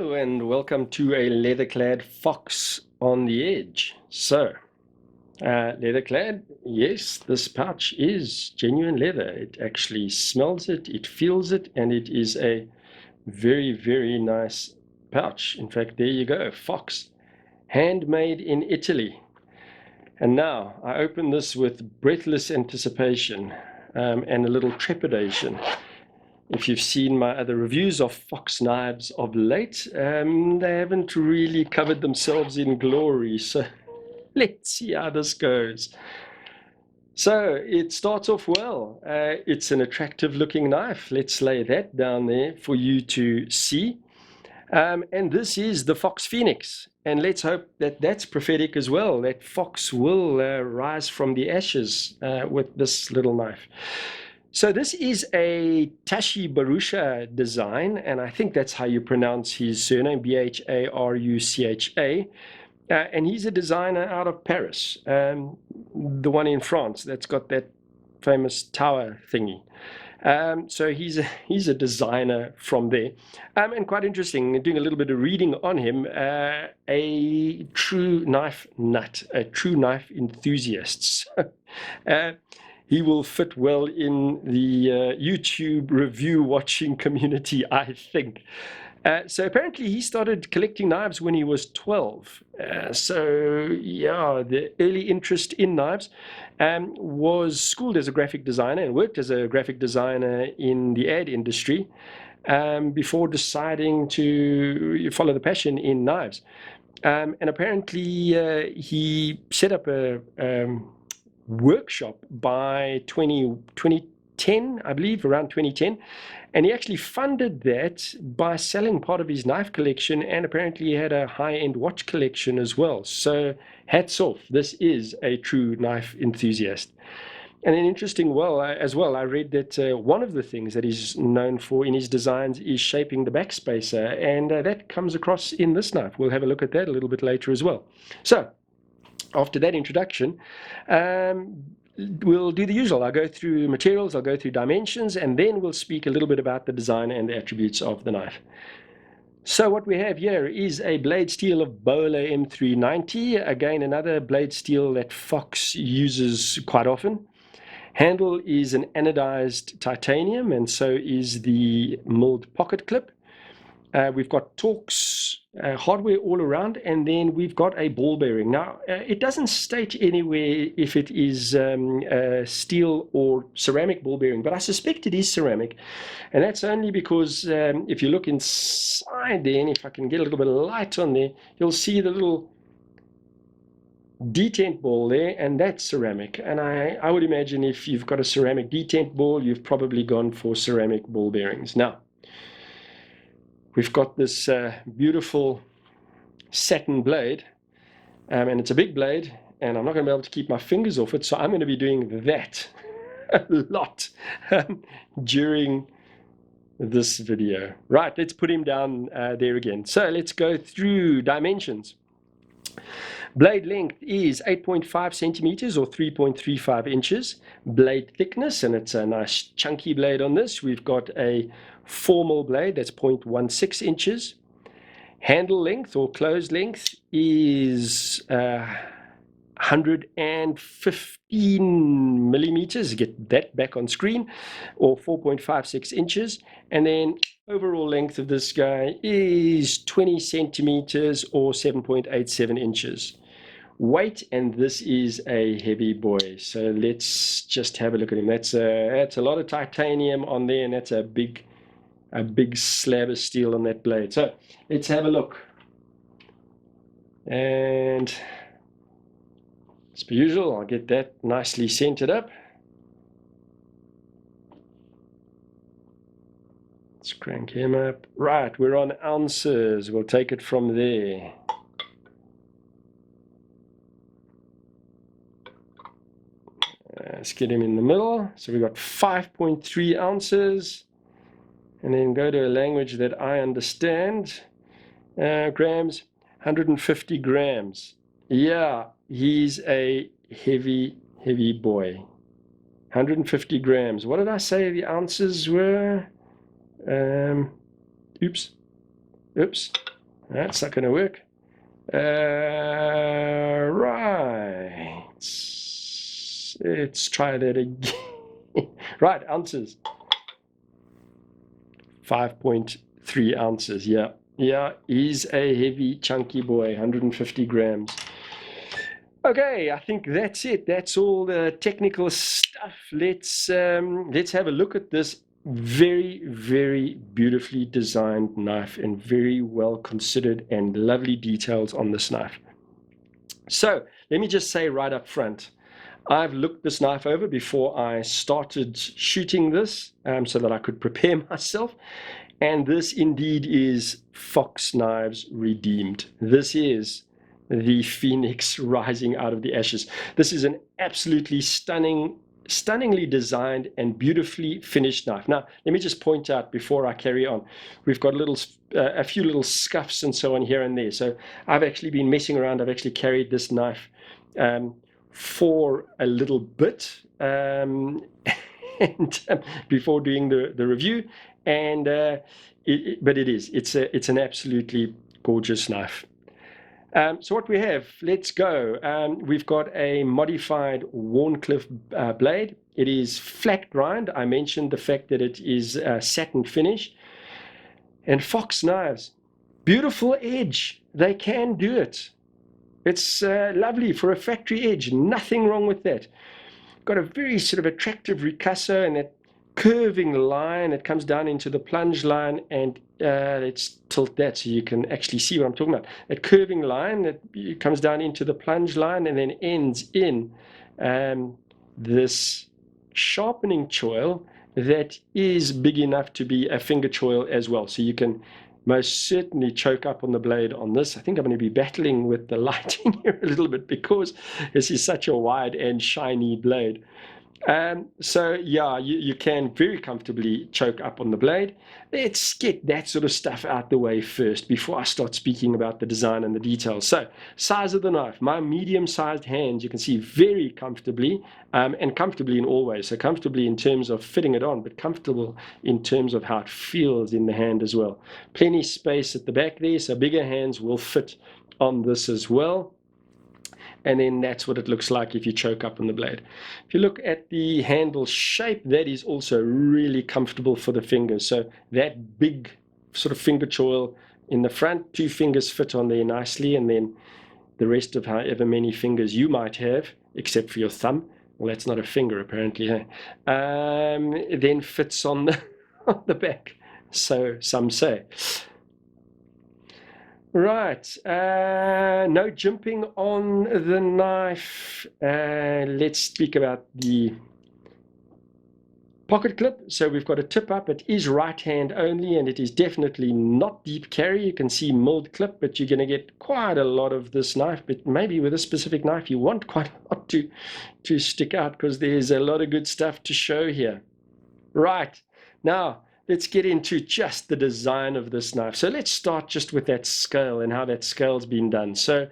Hello and welcome to a leather-clad fox on the edge. So, leather-clad, yes, this pouch is genuine leather. It actually smells it, it feels it, and it is a very, very nice pouch. In fact, there you go, fox, handmade in Italy. And now I open this with breathless anticipation and a little trepidation. If you've seen my other reviews of fox knives of late, they haven't really covered themselves in glory. So let's see how this goes. So it starts off well. It's an attractive looking knife. Let's lay that down there for you to see. And this is the Fox Phoenix. And let's hope that that's prophetic as well, that fox will rise from the ashes with this little knife. So this is a Tashi Bharucha design, and I think that's how you pronounce his surname, Bharucha. And he's a designer out of Paris, the one in France that's got that famous tower thingy. So he's a designer from there. And quite interesting, doing a little bit of reading on him, a true knife nut, a true knife enthusiast. He will fit well in the YouTube review watching community, I think. So apparently he started collecting knives when he was 12. So yeah, the early interest in knives was schooled as a graphic designer and worked as a graphic designer in the ad industry before deciding to follow the passion in knives. And apparently he set up a workshop by 2010, I believe, around 2010. And he actually funded that by selling part of his knife collection, and apparently he had a high-end watch collection as well. So hats off, this is a true knife enthusiast. And then interesting as well, I read that one of the things that he's known for in his designs is shaping the backspacer, and that comes across in this knife. We'll have a look at that a little bit later as well. So after that introduction, we'll do the usual. I'll go through materials, I'll go through dimensions, and then we'll speak a little bit about the design and the attributes of the knife. So what we have here is a blade steel of Bowler M390. Again, another blade steel that Fox uses quite often. Handle is an anodized titanium, and so is the milled pocket clip. We've got Torx hardware all around, and then we've got a ball bearing. Now, it doesn't state anywhere if it is steel or ceramic ball bearing, but I suspect it is ceramic. And that's only because if you look inside there, and if I can get a little bit of light on there, you'll see the little detent ball there, and that's ceramic. And I would imagine if you've got a ceramic detent ball, you've probably gone for ceramic ball bearings. Now, we've got this beautiful satin blade, and it's a big blade, and I'm not going to be able to keep my fingers off it, so I'm going to be doing that a lot during this video. Right, let's put him down there again. So let's go through dimensions. Blade length is 8.5 centimeters or 3.35 inches. Blade thickness, and it's a nice chunky blade on this. We've got a formal blade that's 0.16 inches. Handle length or close length is 115 millimeters. Get that back on screen, or 4.56 inches. And then overall length of this guy is 20 centimeters or 7.87 inches. Weight, and this is a heavy boy, so let's just have a look at him. That's a lot of titanium on there, and that's a big slab of steel on that blade. So let's have a look. And as per usual, I'll get that nicely centered up. Let's crank him up. Right, we're on ounces. We'll take it from there. Let's get him in the middle. So we've got 5.3 ounces. And then go to a language that I understand. Grams, 150 grams. Yeah, he's a heavy boy. 150 grams. What did I say the ounces were? Oops. That's not going to work. Right. Let's try that again. Right, ounces. 5.3 ounces. Yeah. Yeah, he's a heavy, chunky boy, 150 grams. Okay, I think that's it. That's all the technical stuff. Let's have a look at this very, very beautifully designed knife and very well considered and lovely details on this knife. So let me just say right up front, I've looked this knife over before I started shooting this so that I could prepare myself. And this indeed is Fox Knives Redeemed. This is the phoenix rising out of the ashes. This is an absolutely stunningly designed and beautifully finished knife. Now, let me just point out before I carry on, we've got a few little scuffs and so on here and there. So I've actually been messing around. I've actually carried this knife for a little bit and before doing the review, and but it's an absolutely gorgeous knife. So what we have, let's go. We've got a modified Warncliffe blade. It is flat grind. I mentioned the fact that it is satin finish. And Fox knives, beautiful edge. They can do it. It's lovely for a factory edge. Nothing wrong with that. Got a very sort of attractive ricasso and that curving line that comes down into the plunge line, and let's tilt that so you can actually see what I'm talking about. That curving line that comes down into the plunge line and then ends in this sharpening choil that is big enough to be a finger choil as well. So you can most certainly choke up on the blade on this. I think I'm going to be battling with the lighting here a little bit because this is such a wide and shiny blade. So yeah, you can very comfortably choke up on the blade. Let's get that sort of stuff out the way first before I start speaking about the design and the details. So size of the knife, my medium-sized hands, you can see very comfortably, and comfortably in all ways. So comfortably in terms of fitting it on, but comfortable in terms of how it feels in the hand as well. Plenty space at the back there, so bigger hands will fit on this as well. And then that's what it looks like if you choke up on the blade. If you look at the handle shape, that is also really comfortable for the fingers. So that big sort of finger choil in the front, 2 fingers fit on there nicely, and then the rest of however many fingers you might have, except for your thumb, well, that's not a finger apparently, hey? Then fits on the back, so some say. Right, no jimping on the knife. Let's speak about the pocket clip. So we've got a tip up. It is right hand only, and it is definitely not deep carry. You can see milled clip, but you're going to get quite a lot of this knife. But maybe with a specific knife, you want quite a lot to stick out because there's a lot of good stuff to show here. Right, now let's get into just the design of this knife. So let's start just with that scale and how that scale's been done. So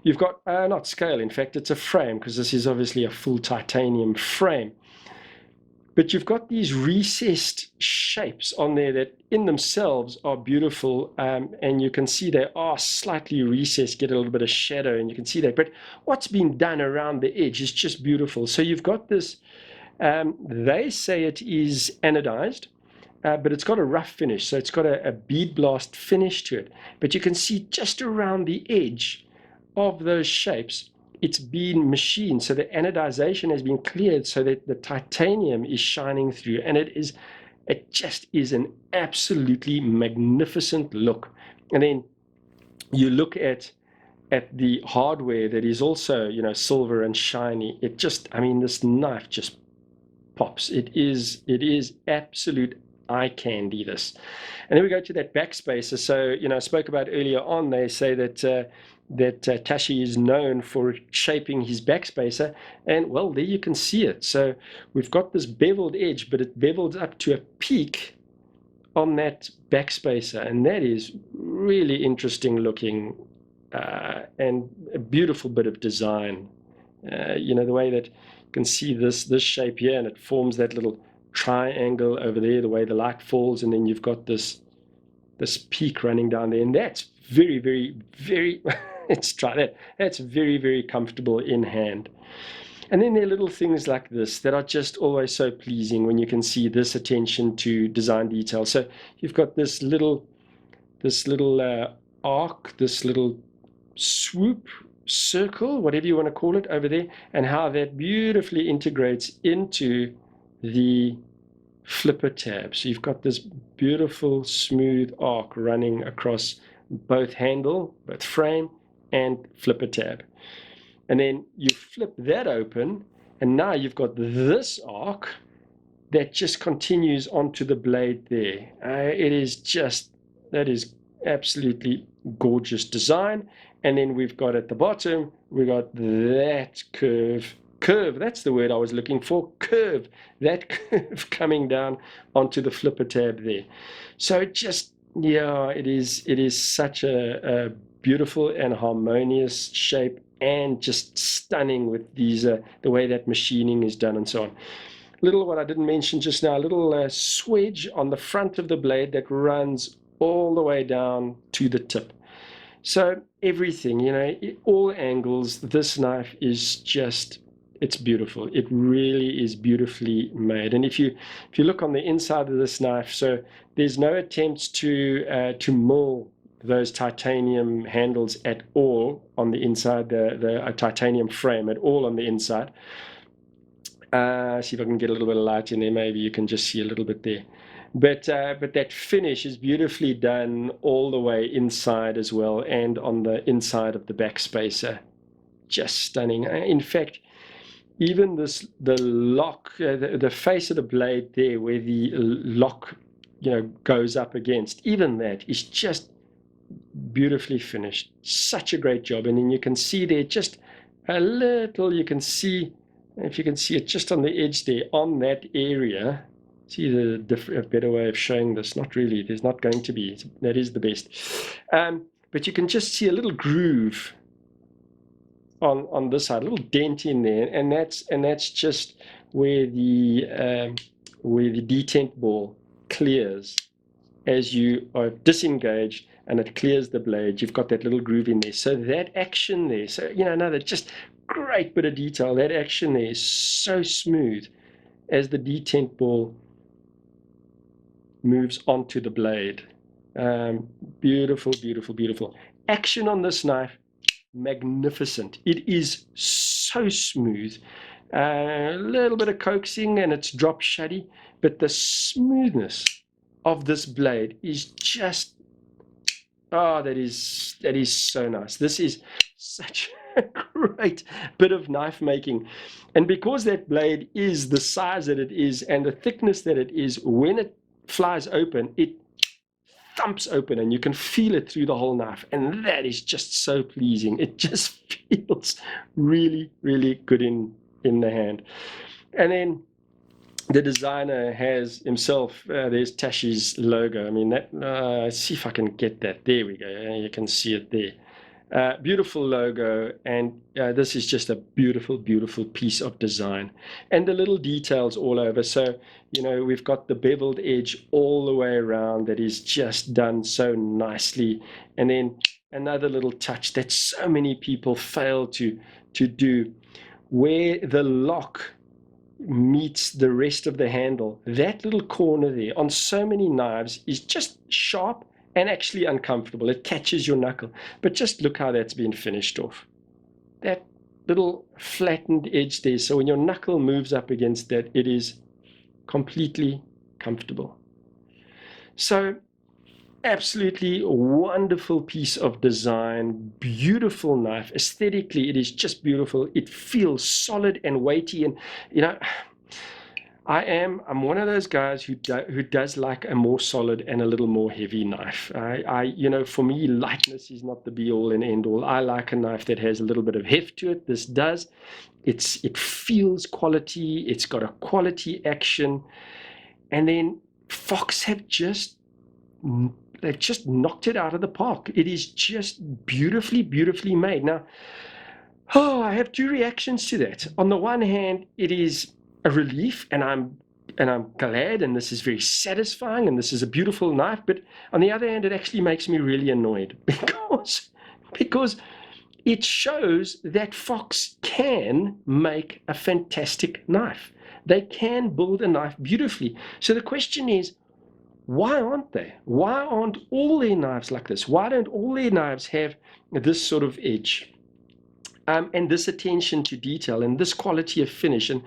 you've got, not scale, in fact, it's a frame because this is obviously a full titanium frame. But you've got these recessed shapes on there that in themselves are beautiful, and you can see they are slightly recessed, get a little bit of shadow, and you can see that. But what's been done around the edge is just beautiful. So you've got this, they say it is anodized, but it's got a rough finish, so it's got a bead blast finish to it. But you can see just around the edge of those shapes, it's been machined, so the anodization has been cleared so that the titanium is shining through, and it just is an absolutely magnificent look. And then you look at the hardware that is also, you know, silver and shiny. It just, I mean, this knife just pops. It is absolute eye candy, this. And then we go to that backspacer. So, you know, I spoke about earlier on, they say that Tashi is known for shaping his backspacer, and well, there you can see it. So we've got this beveled edge, but it bevels up to a peak on that backspacer, and that is really interesting looking, and a beautiful bit of design. You know, the way that you can see this shape here, and it forms that little triangle over there, the way the light falls, and then you've got this peak running down there, and that's very, very, very, let's try that. That's very, very comfortable in hand. And then there are little things like this that are just always so pleasing when you can see this attention to design detail. So you've got this little arc, this little swoop circle, whatever you want to call it, over there, and how that beautifully integrates into the flipper tab. So you've got this beautiful smooth arc running across both handle, both frame, and flipper tab. And then you flip that open, and now you've got this arc that just continues onto the blade there. That is absolutely gorgeous design. And then we've got at the bottom, we got that curve, that's the word I was looking for, curve, that curve coming down onto the flipper tab there. So it is such a beautiful and harmonious shape, and just stunning with these, the way that machining is done and so on. Little, what I didn't mention just now, a little swedge on the front of the blade that runs all the way down to the tip. So everything, all angles, this knife is just, it's beautiful. It really is beautifully made. And if you look on the inside of this knife, so there's no attempts to mill those titanium handles at all on the inside, the titanium frame at all on the inside. See if I can get a little bit of light in there. Maybe you can just see a little bit there. But that finish is beautifully done all the way inside as well, and on the inside of the backspacer. Just stunning. In fact, even the lock, the face of the blade there, where the lock, goes up against, even that is just beautifully finished. Such a great job. And then you can see there just a little, you can see, if you can see it just on the edge there, on that area. See a better way of showing this? Not really. There's not going to be. That is the best. But you can just see a little groove on this side, a little dent in there, and that's just where the detent ball clears as you are disengaged, and it clears the blade. You've got that little groove in there. So that action there, so another just great bit of detail. That action there is so smooth as the detent ball moves onto the blade. Beautiful, beautiful, beautiful. Action on this knife, magnificent. It is so smooth. A little bit of coaxing and it's drop shuddy, but the smoothness of this blade is just, that is so nice. This is such a great bit of knife making. And because that blade is the size that it is and the thickness that it is, when it flies open, it thumps open and you can feel it through the whole knife, and that is just so pleasing. It just feels really, really good in the hand. And then the designer has himself, there's Tashi's logo. I mean, that, see if I can get that. There we go. You can see it there. Beautiful logo, and this is just a beautiful, beautiful piece of design, and the little details all over. So we've got the beveled edge all the way around that is just done so nicely, and then another little touch that so many people fail to do, where the lock meets the rest of the handle. That little corner there on so many knives is just sharp and actually uncomfortable. It catches your knuckle. But just look how that's been finished off. That little flattened edge there. So when your knuckle moves up against that, it is completely comfortable. So absolutely wonderful piece of design. Beautiful knife. Aesthetically, it is just beautiful. It feels solid and weighty. And, I'm one of those guys who does like a more solid and a little more heavy knife. For me, lightness is not the be all and end all. I like a knife that has a little bit of heft to it. This does. It feels quality. It's got a quality action. And then Fox they've just knocked it out of the park. It is just beautifully, beautifully made. Now, I have two reactions to that. On the one hand, it is a relief, and I'm I'm glad, and this is very satisfying, and this is a beautiful knife. But on the other hand, it actually makes me really annoyed because it shows that Fox can make a fantastic knife. They can build a knife beautifully. So the question is, why aren't they? Why aren't all their knives like this? Why don't all their knives have this sort of edge? And this attention to detail and this quality of finish. And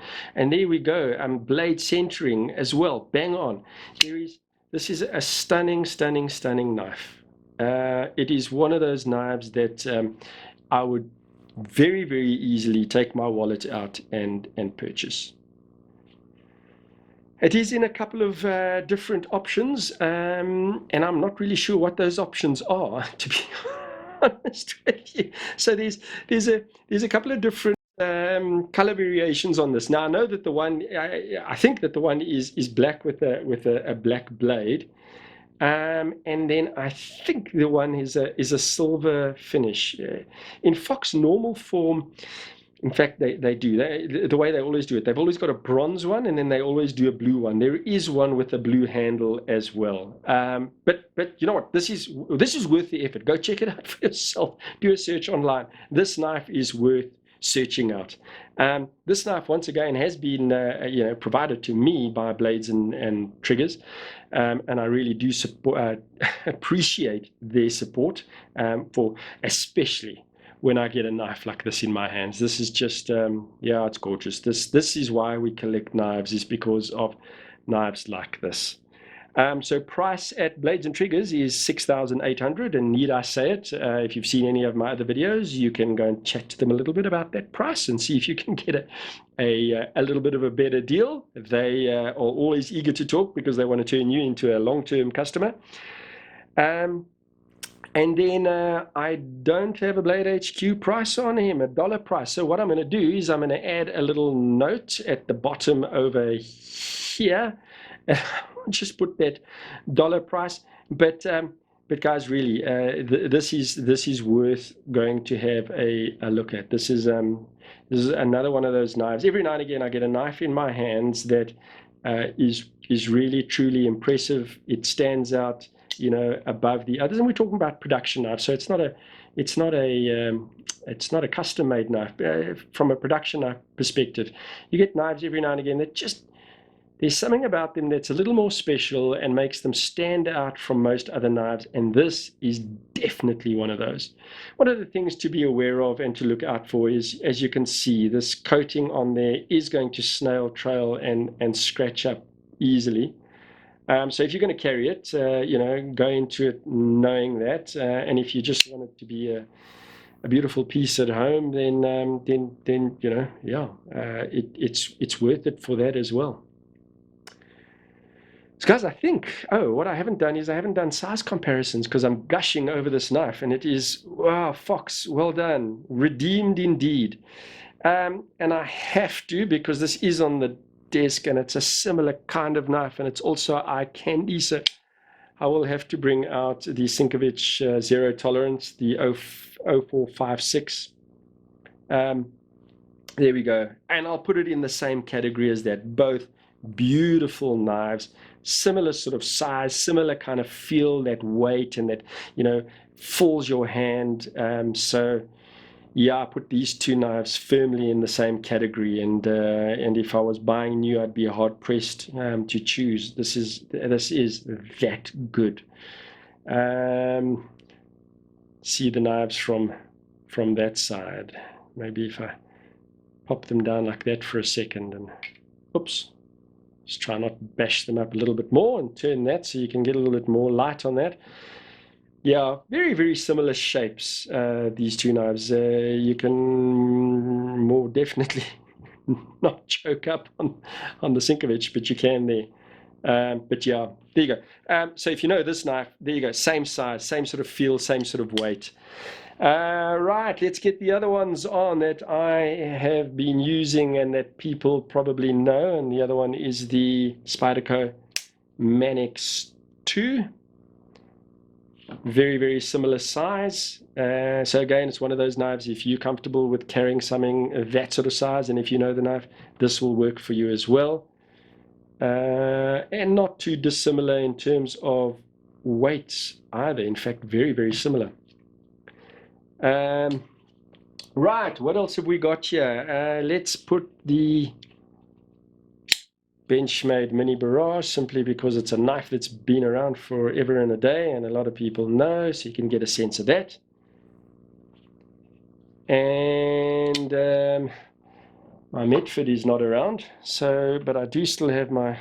there we go, blade centering as well, bang on. This is a stunning, stunning, stunning knife. It is one of those knives that I would very, very easily take my wallet out and purchase. It is in a couple of different options, and I'm not really sure what those options are, to be honest with you. So there's a couple of different color variations on this. Now I know that the one I think that the one is black with a black blade, and then I think the one is a silver finish. In Fox normal form, in fact, they do. The way they always do it, they've always got a bronze one, and then they always do a blue one. There is one with a blue handle as well. But you know what? This is worth the effort. Go check it out for yourself. Do a search online. This knife is worth searching out. This knife, once again, has been provided to me by Blades and Triggers, and I really do appreciate their support for especially when I get a knife like this in my hands. This is just, it's gorgeous. This is why we collect knives, is because of knives like this. So price at Blades and Triggers is $6,800, and need I say it, if you've seen any of my other videos, you can go and chat to them a little bit about that price and see if you can get a little bit of a better deal. They are always eager to talk because they want to turn you into a long-term customer. And then I don't have a Blade HQ price on him, a dollar price. So what I'm going to do is I'm going to add a little note at the bottom over here. Just put that dollar price. But guys, really, this is worth going to have a look at. This is another one of those knives. Every now and again, I get a knife in my hands that is really truly impressive. It stands out, above the others. And we're talking about production knives, so it's not a custom made knife. From a production knife perspective, you get knives every now and again that just, there's something about them that's a little more special and makes them stand out from most other knives, and this is definitely one of those. One of the things to be aware of and to look out for is, as you can see, this coating on there is going to snail trail and scratch up easily. So if you're going to carry it, go into it knowing that, and if you just want it to be a beautiful piece at home, then it's worth it for that as well. So guys, I think, what I haven't done is I haven't done size comparisons because I'm gushing over this knife, and it is, wow, Fox, well done, redeemed indeed. And I have to, because this is on the desk and it's a similar kind of knife, and it's also eye candy, so I will have to bring out the Sinkovich Zero Tolerance, the 0456. There we go, and I'll put it in the same category as that. Both beautiful knives, similar sort of size, similar kind of feel, that weight, and that fills your hand. So yeah, I put these two knives firmly in the same category, and if I was buying new, I'd be hard pressed to choose. This is that good. See the knives from that side. Maybe if I pop them down like that for a second, and oops, just try not to bash them up a little bit more, and turn that so you can get a little bit more light on that. Yeah, very, very similar shapes, these two knives. You can more definitely not choke up on the Sinkovich, but you can there. But yeah, there you go. So if you know this knife, there you go. Same size, same sort of feel, same sort of weight. Right, let's get the other ones on that I have been using and that people probably know. And the other one is the Spyderco Manix 2. Very, very similar size. So again, it's one of those knives, if you're comfortable with carrying something of that sort of size, and if you know the knife, this will work for you as well. and not too dissimilar in terms of weights either. In fact, very, very similar. Right, what else have we got here? Let's put the Benchmade Mini Barrage, simply because it's a knife that's been around forever and a day, and a lot of people know, so you can get a sense of that. And my Medford is not around, so but I do still have my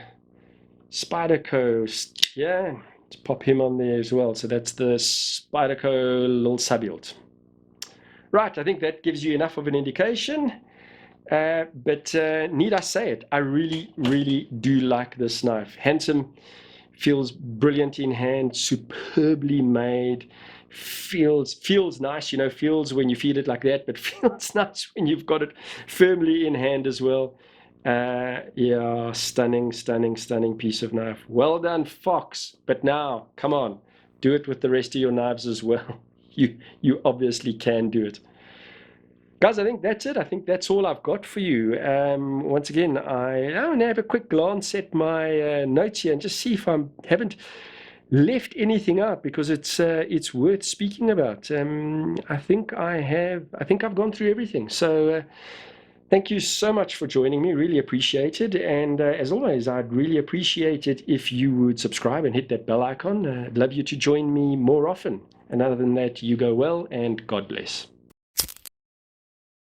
Spyderco here. Let's pop him on there as well. So that's the Spyderco little subhilt. Right, I think that gives you enough of an indication. But need I say it, I really, really do like this knife. Handsome, feels brilliant in hand, superbly made, feels nice, you know, feels when you feel it like that, but feels nice when you've got it firmly in hand as well. Yeah, stunning, stunning, stunning piece of knife. Well done, Fox. But now, come on, do it with the rest of your knives as well. You obviously can do it. Guys, I think that's it. I think that's all I've got for you. Once again, I want to have a quick glance at my notes here and just see if I haven't left anything out, because it's worth speaking about. I think I've gone through everything. So thank you so much for joining me. Really appreciate it. And as always, I'd really appreciate it if you would subscribe and hit that bell icon. I'd love you to join me more often. And other than that, you go well and God bless.